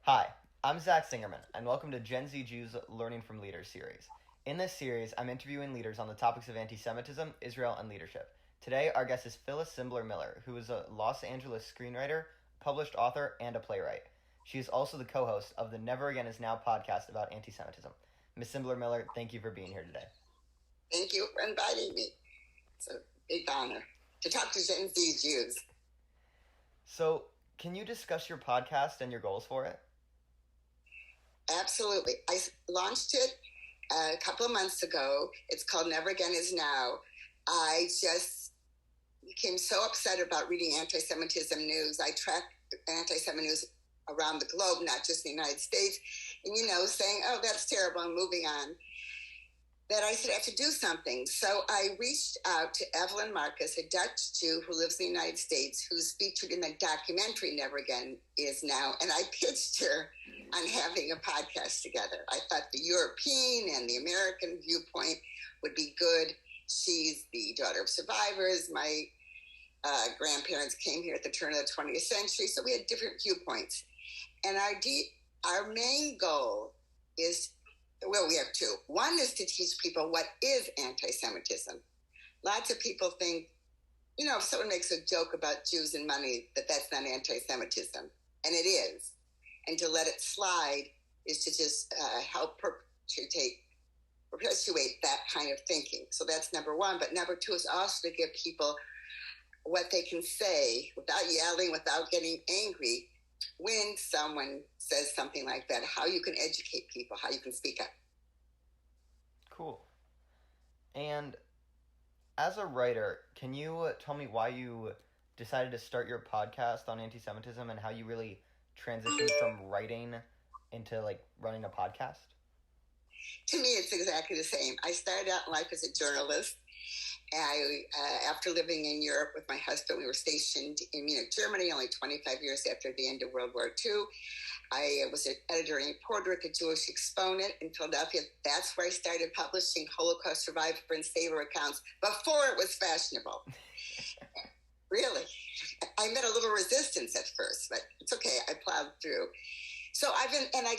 Hi, I'm Zach Singerman, and welcome to Gen Z Jews Learning from Leaders series. In this series, I'm interviewing leaders on the topics of anti-Semitism, Israel, and leadership. Today, our guest is Phyllis Zimbler-Miller, who is a Los Angeles screenwriter, published author, and a playwright. She is also the co-host of the Never Again Is Now podcast about anti-Semitism. Ms. Zimbler-Miller, thank you for being here today. Thank you for inviting me. It's a big honor to talk to Gen Z Jews. So, can you discuss your podcast and your goals for it? Absolutely. I launched it a couple of months ago. It's called Never Again Is Now. I just became so upset about reading anti-Semitism news. I track anti-Semitism news around the globe, not just in the United States, and, saying, oh, that's terrible, I'm moving on, that I said I have to do something. So I reached out to Evelyn Marcus, a Dutch Jew who lives in the United States, who's featured in the documentary Never Again Is Now, and I pitched her on having a podcast together. I thought the European and the American viewpoint would be good. She's the daughter of survivors. My grandparents came here at the turn of the 20th century, so we had different viewpoints. And our main goal is, well, we have two. One is to teach people what is anti-Semitism. Lots of people think, if someone makes a joke about Jews and money, that's not anti-Semitism. And it is. And to let it slide is to just help perpetuate that kind of thinking. So that's number one. But number two is also to give people what they can say without yelling, without getting angry, when someone says something like that, how you can educate people, how you can speak up. Cool. And as a writer, can you tell me why you decided to start your podcast on anti-Semitism and how you really transitioned from writing into running a podcast? To me, it's exactly the same. I started out in life as a journalist. After living in Europe with my husband, we were stationed in Munich, Germany, only 25 years after the end of World War II. I was an editor and reporter at the Jewish Exponent in Philadelphia. That's where I started publishing Holocaust survivor and saver accounts before it was fashionable. Really. I met a little resistance at first, but it's okay. I plowed through. So I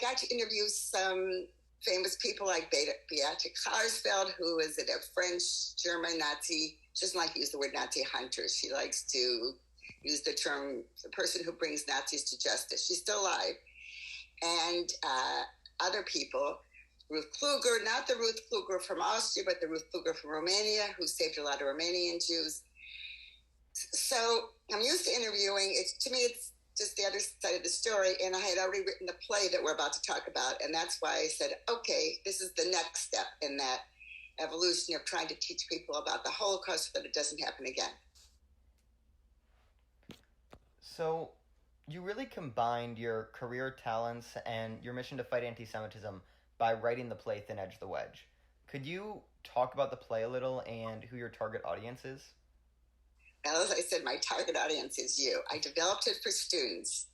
got to interview some famous people like Beatrix Harsfeld, who is a French-German Nazi. She doesn't like to use the word Nazi hunter. She likes to use the term, the person who brings Nazis to justice. She's still alive. And other people, Ruth Kluger, not the Ruth Kluger from Austria, but the Ruth Kluger from Romania, who saved a lot of Romanian Jews. So I'm used to interviewing. To me, it's just the other side of the story, and I had already written the play that we're about to talk about, and that's why I said, okay, this is the next step in that evolution of trying to teach people about the Holocaust so that it doesn't happen again. So you really combined your career talents and your mission to fight anti-Semitism by writing the play Thin Edge the Wedge. Could you talk about the play a little and who your target audience is? Well, as I said, my target audience is you. I developed it for students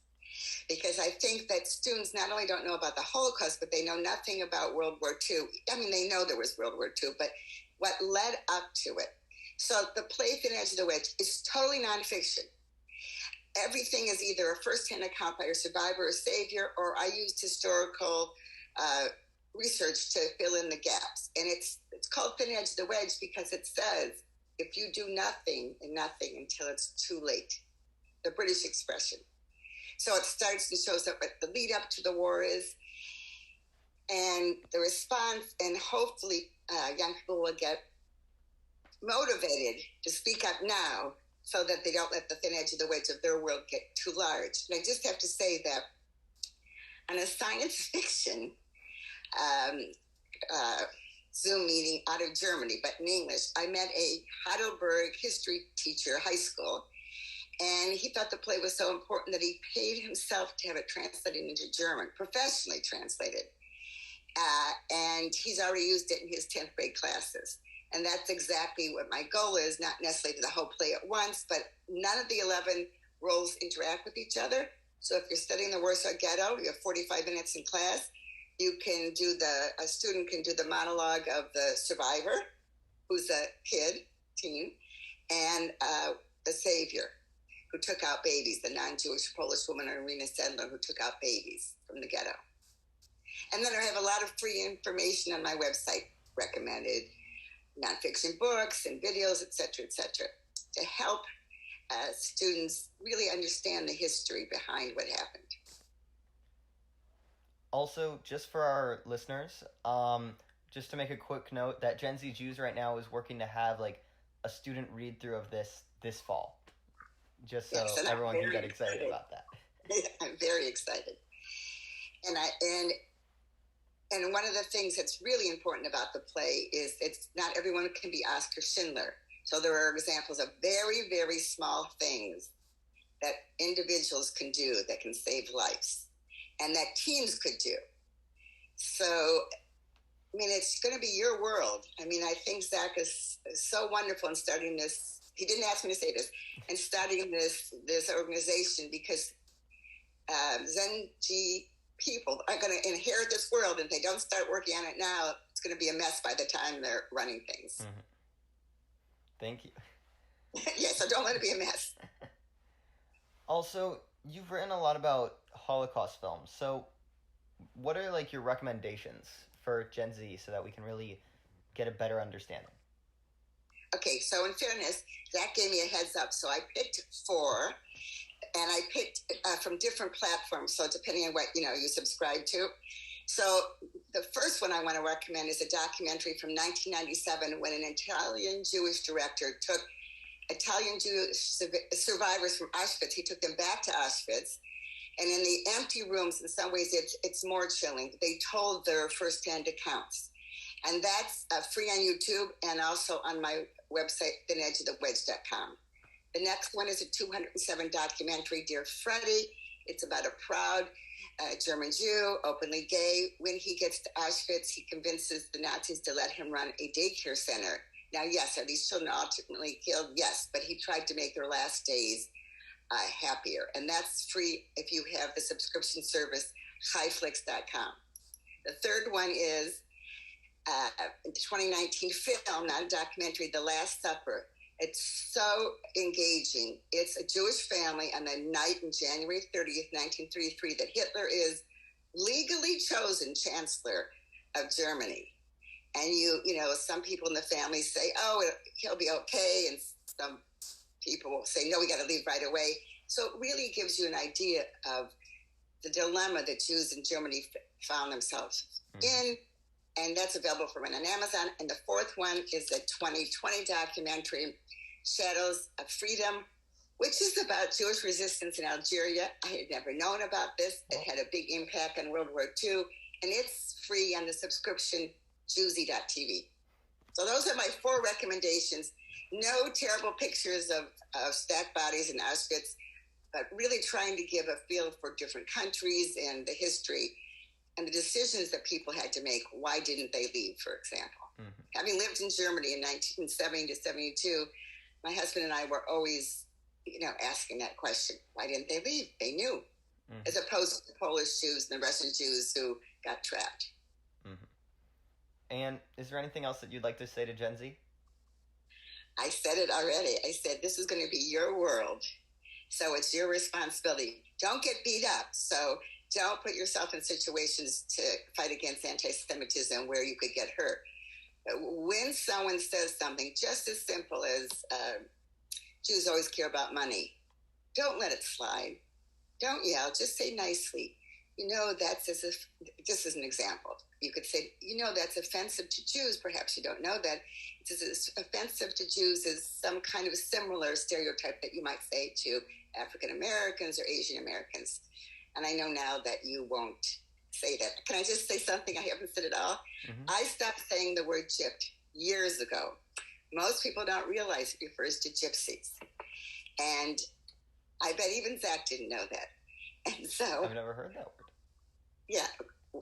because I think that students not only don't know about the Holocaust, but they know nothing about World War II. I mean, they know there was World War II, but what led up to it. So the play Thin Edge of the Wedge is totally nonfiction. Everything is either a first-hand account by a survivor or savior, or I used historical research to fill in the gaps. And it's called Thin Edge of the Wedge because it says, if you do nothing and nothing until it's too late, the British expression. So it starts and shows up what the lead up to the war is, and the response, and hopefully young people will get motivated to speak up now so that they don't let the thin edge of the wedge of their world get too large. And I just have to say that on a science fiction Zoom meeting out of Germany, but in English, I met a Heidelberg history teacher, high school, and he thought the play was so important that he paid himself to have it translated into German, professionally translated. And he's already used it in his 10th grade classes. And that's exactly what my goal is, not necessarily the whole play at once, but none of the 11 roles interact with each other. So if you're studying the Warsaw Ghetto, you have 45 minutes in class. A student can do the monologue of the survivor, who's a teen, and the savior. who took out babies, the non-Jewish Polish woman Irina Sedler who took out babies from the ghetto. And then I have a lot of free information on my website, recommended nonfiction books and videos, et cetera, to help students really understand the history behind what happened. Also, just for our listeners, just to make a quick note that Gen Z Jews right now is working to have like a student read through of this fall, just so everyone can get excited about that. I'm very excited, and one of the things that's really important about the play is it's not everyone can be Oscar Schindler. So there are examples of very, very small things that individuals can do that can save lives and that teams could do. So, I mean, it's going to be your world. I mean, I think Zach is so wonderful in starting this. He didn't ask me to say this, and starting this organization because Zenji people are going to inherit this world, and if they don't start working on it now, it's going to be a mess by the time they're running things. Mm-hmm. Thank you. Yeah, so don't let it be a mess. Also, you've written a lot about Holocaust films. So what are like your recommendations for Gen Z so that we can really get a better understanding? Okay, so in fairness, Zach gave me a heads up. So I picked 4, and I picked from different platforms. So depending on what, you subscribe to. So the first one I want to recommend is a documentary from 1997 when an Italian Jewish director took Italian Jewish survivors from Auschwitz. He took them back to Auschwitz. And in the empty rooms, in some ways, it's more chilling. They told their firsthand accounts. And that's free on YouTube and also on my website, thinedgeofthewedge.com. The next one is a 207 documentary, Dear Freddie. It's about a proud German Jew, openly gay. When he gets to Auschwitz, he convinces the Nazis to let him run a daycare center. Now, yes, are these children ultimately killed? Yes, but he tried to make their last days happier. And that's free if you have the subscription service, highflix.com. The third one is a 2019 film, not a documentary, The Last Supper. It's so engaging. It's a Jewish family on the night in January 30th, 1933, that Hitler is legally chosen chancellor of Germany. And some people in the family say, oh, he'll be okay. And some people will say, no, we got to leave right away. So it really gives you an idea of the dilemma that Jews in Germany found themselves in. And that's available for rent on Amazon. And the fourth one is a 2020 documentary, Shadows of Freedom, which is about Jewish resistance in Algeria. I had never known about this. It had a big impact on World War II. And it's free on the subscription, Jewsy.tv. So those are my 4 recommendations. No terrible pictures of stacked bodies in Auschwitz, but really trying to give a feel for different countries and the history and the decisions that people had to make. Why didn't they leave, for example? Mm-hmm. Having lived in Germany in 1970 to 72, my husband and I were always, asking that question. Why didn't they leave? They knew, as opposed to the Polish Jews and the Russian Jews who got trapped. Mm-hmm. And is there anything else that you'd like to say to Gen Z? I said it already. I said, this is going to be your world. So it's your responsibility. Don't get beat up. So don't put yourself in situations to fight against anti-Semitism where you could get hurt. But when someone says something just as simple as Jews always care about money, don't let it slide. Don't yell. Just say nicely. That's as if, just as an example, you could say, that's offensive to Jews. Perhaps you don't know that. It's as offensive to Jews as some kind of similar stereotype that you might say to African Americans or Asian Americans. And I know now that you won't say that. Can I just say something I haven't said at all? Mm-hmm. I stopped saying the word gypped years ago. Most people don't realize it refers to gypsies. And I bet even Zach didn't know that. And so I've never heard that word. Yeah.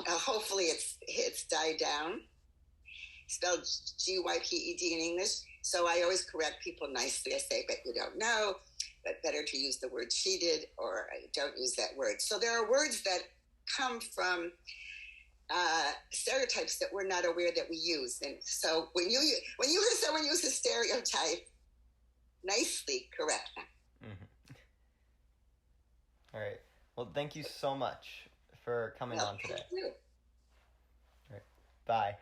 Hopefully it's died down. Spelled Gyped in English. So I always correct people nicely. I say, but you don't know. But better to use the word cheated, or don't use that word. So there are words that come from stereotypes that we're not aware that we use. And so when you hear someone use a stereotype, nicely correct them. Mm-hmm. All right. Well, thank you so much for coming on today. Thank you. All right. Bye.